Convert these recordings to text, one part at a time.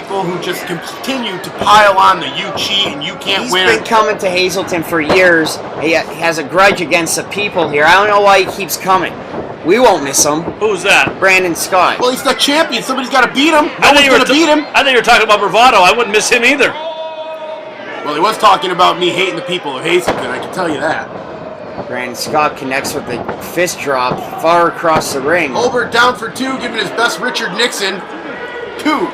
people who just continue to pile on the you cheat and you can't win. He's been coming to Hazleton for years. He has a grudge against the people here. I don't know why he keeps coming. We won't miss him. Who's that? Brandon Scott. Well, he's the champion. Somebody's got to beat him. No one's going to beat him. I think you were talking about Bravado. I wouldn't miss him either. Well, he was talking about me hating the people of Hazleton, I can tell you that. Brandon Scott connects with the fist drop far across the ring. Holbert down for 2, giving his best Richard Nixon. 2.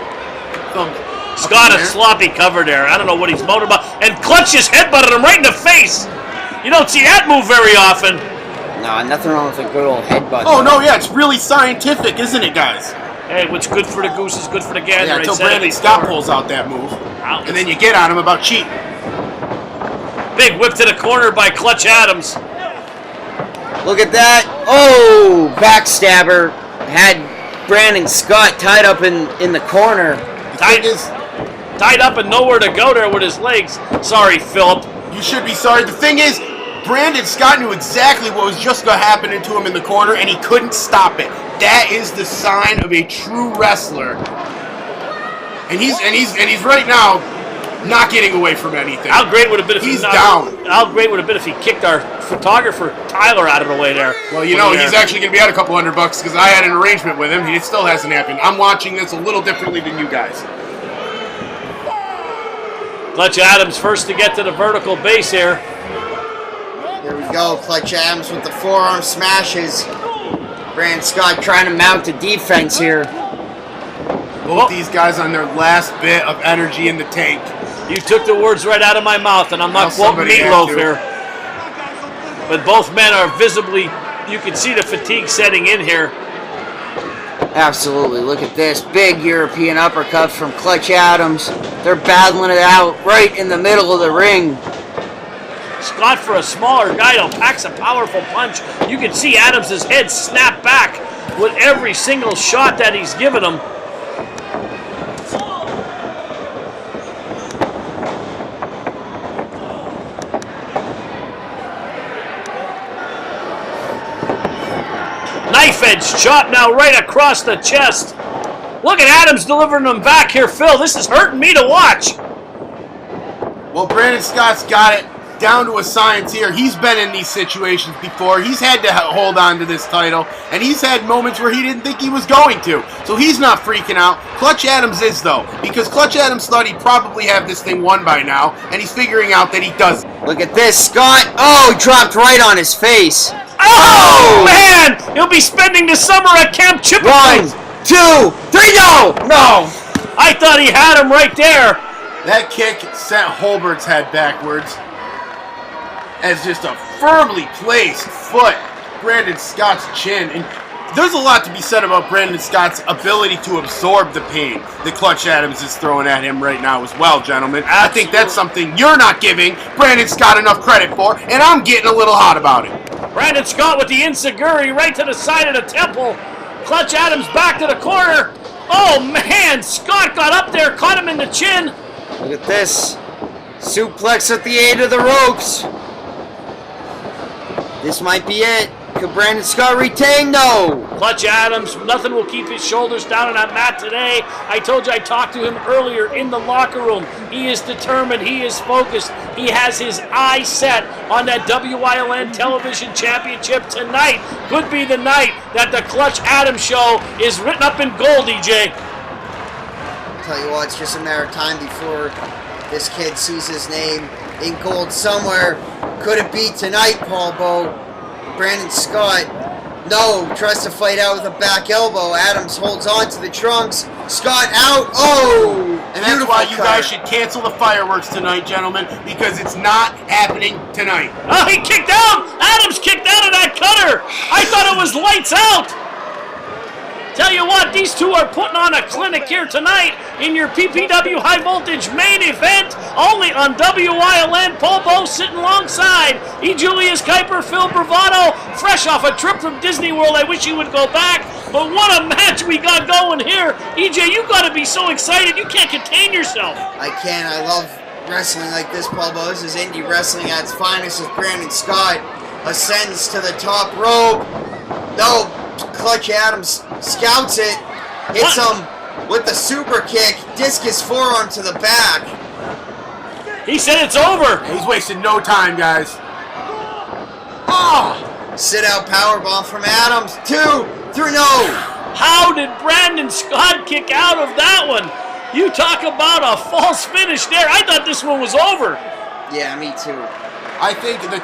Scott a sloppy cover there. I don't know what he's moaning about. And Clutch just headbutted him right in the face. You don't see that move very often. No, nothing wrong with a good old headbutt. Oh, no, yeah, it's really scientific, isn't it, guys? Hey, what's good for the goose is good for the gander. Yeah, until Brandon Scott pulls out that move. Wow. And then you get on him about cheating. Big whip to the corner by Clutch Adams. Look at that. Oh, backstabber. Had Brandon Scott tied up in the corner. Tied up and nowhere to go there with his legs. Sorry, Philip. You should be sorry. The thing is, Brandon Scott knew exactly what was just going to happen to him in the corner, and he couldn't stop it. That is the sign of a true wrestler. And he's right now not getting away from anything. How great would it have been if he's down? How great would it have been if he kicked our photographer Tyler out of the way there? Well, you know, he's actually going to be out a couple $100 because I had an arrangement with him. It still hasn't happened. I'm watching this a little differently than you guys. Clutch Adams first to get to the vertical base here. Here we go. Clutch Adams with the forearm smashes. Brandon Scott trying to mount a defense here. Both these guys on their last bit of energy in the tank. You took the words right out of my mouth, and I'm not quoting Meatloaf here. But both men are visibly, you can see the fatigue setting in here. Absolutely. Look at this. Big European uppercut from Clutch Adams. They're battling it out right in the middle of the ring. Scott, for a smaller guy, packs a powerful punch. You can see Adams' head snap back with every single shot that he's given him. Knife edge chop now right across the chest. Look at Adams delivering them back here, Phil. This is hurting me to watch. Well, Brandon Scott's got it down to a science here. He's been in these situations before. He's had to hold on to this title, and he's had moments where he didn't think he was going to. So he's not freaking out. Clutch Adams is, though, because Clutch Adams thought he'd probably have this thing won by now, and he's figuring out that he doesn't. Look at this, Scott. Oh, he dropped right on his face. Oh, man! He'll be spending the summer at Camp Chippewa. 1, 2, 3, no! No! I thought he had him right there. That kick sent Holbert's head backwards as just a firmly placed foot Brandon Scott's chin. And there's a lot to be said about Brandon Scott's ability to absorb the pain that Clutch Adams is throwing at him right now as well, gentlemen. Absolutely. I think that's something you're not giving Brandon Scott enough credit for, and I'm getting a little hot about it. Brandon Scott with the enziguri right to the side of the temple. Clutch Adams back to the corner. Oh, man, Scott got up there, caught him in the chin. Look at this. Suplex at the aid of the ropes. This might be it. Could Brandon Scott retain? No. Clutch Adams, nothing will keep his shoulders down on that mat today. I told you I talked to him earlier in the locker room. He is determined. He is focused. He has his eye set on that WILN Television Championship tonight. Could be the night that the Clutch Adams show is written up in gold, EJ. I'll tell you what, it's just a matter of time before this kid sees his name in gold somewhere. Could it be tonight, Paul Bo? Brandon Scott, no, tries to fight out with a back elbow. Adams holds on to the trunks. Scott out. Oh! And that's why you guys should cancel the fireworks tonight, gentlemen, because it's not happening tonight. Oh, he kicked out! Adams kicked out of that cutter! I thought it was lights out! Tell you what, these two are putting on a clinic here tonight in your PPW High Voltage main event, only on WILN. Paul Bo sitting alongside E. Julius Kuiper, Phil Bravado, fresh off a trip from Disney World. I wish he would go back, but what a match we got going here. EJ, you got to be so excited, you can't contain yourself. I can. I love wrestling like this, Paul Bo. This is indie wrestling at its finest as Brandon Scott ascends to the top rope. No. Clutch Adams scouts it, hits him with the super kick, discus forearm to the back. He said it's over. He's wasting no time, guys. Oh! Sit out powerbomb from Adams. 2, 3, no. How did Brandon Scott kick out of that one? You talk about a false finish there. I thought this one was over. Yeah, me too. I think the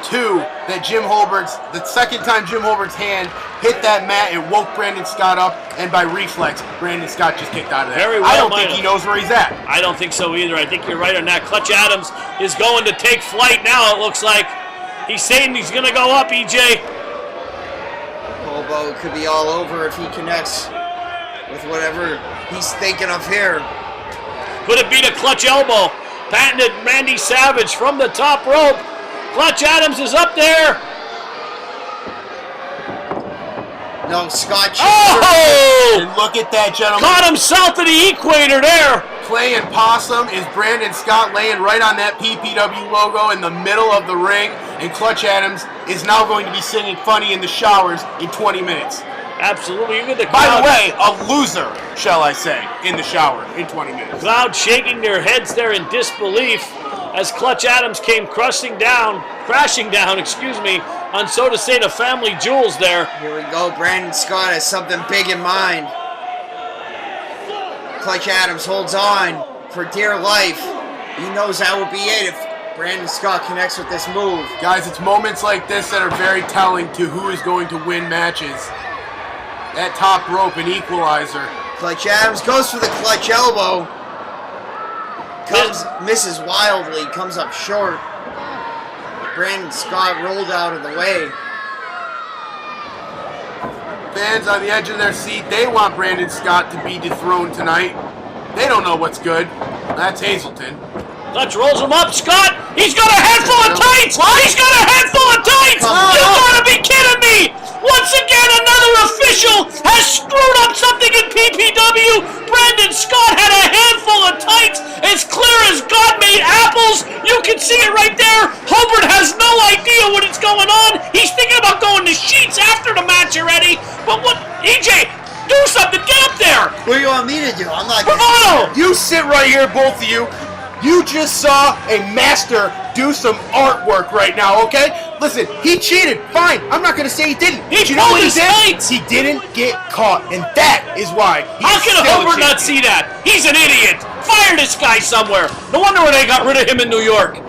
second time Jim Holbert's hand hit that mat, it woke Brandon Scott up, and by reflex, Brandon Scott just kicked out of that. Very well, I don't think he knows where he's at. I don't think so either. I think you're right on that. Clutch Adams is going to take flight now, it looks like. He's saying he's going to go up, EJ. Polbo could be all over if he connects with whatever he's thinking of here. Could it be the clutch elbow? Patented Randy Savage from the top rope. Clutch Adams is up there. No, Scott. Oh! And look at that, gentlemen. Caught him south of the equator there. Playing possum is Brandon Scott laying right on that PPW logo in the middle of the ring. And Clutch Adams is now going to be singing funny in the showers in 20 minutes. Absolutely. Even the By crowd, the way, a loser, shall I say, in the shower in 20 minutes. crowd shaking their heads there in disbelief as Clutch Adams came crashing down, on, so to say, the family jewels there. Here we go. Brandon Scott has something big in mind. Clutch Adams holds on for dear life. He knows that will be it if Brandon Scott connects with this move. Guys, it's moments like this that are very telling to who is going to win matches. That top rope, an equalizer. Clutch Adams goes for the clutch elbow. Misses wildly, comes up short. Brandon Scott rolled out of the way. Fans on the edge of their seat, they want Brandon Scott to be dethroned tonight. They don't know what's good. That's Hazelton. Clutch rolls him up. Scott, he's got a head full of tights. He's got a head full of tights. You gotta be kidding me. Once again, another official has screwed up something in PPW. Brandon Scott had a handful of tights as clear as God made apples. You can see it right there. Hobart has no idea what is going on. He's thinking about going to Sheets after the match already. But what, EJ, do something. Get up there. What do you want me to do? I'm not Bravado. You sit right here, both of you. You just saw a master do some artwork right now, okay? Listen, he cheated. Fine. I'm not going to say he didn't. He But you know what he pulled his did? tights. He didn't get caught, and that is why he's How can still a Hobart not champion. see that? He's an idiot. Fire this guy somewhere. No wonder when they got rid of him in New York.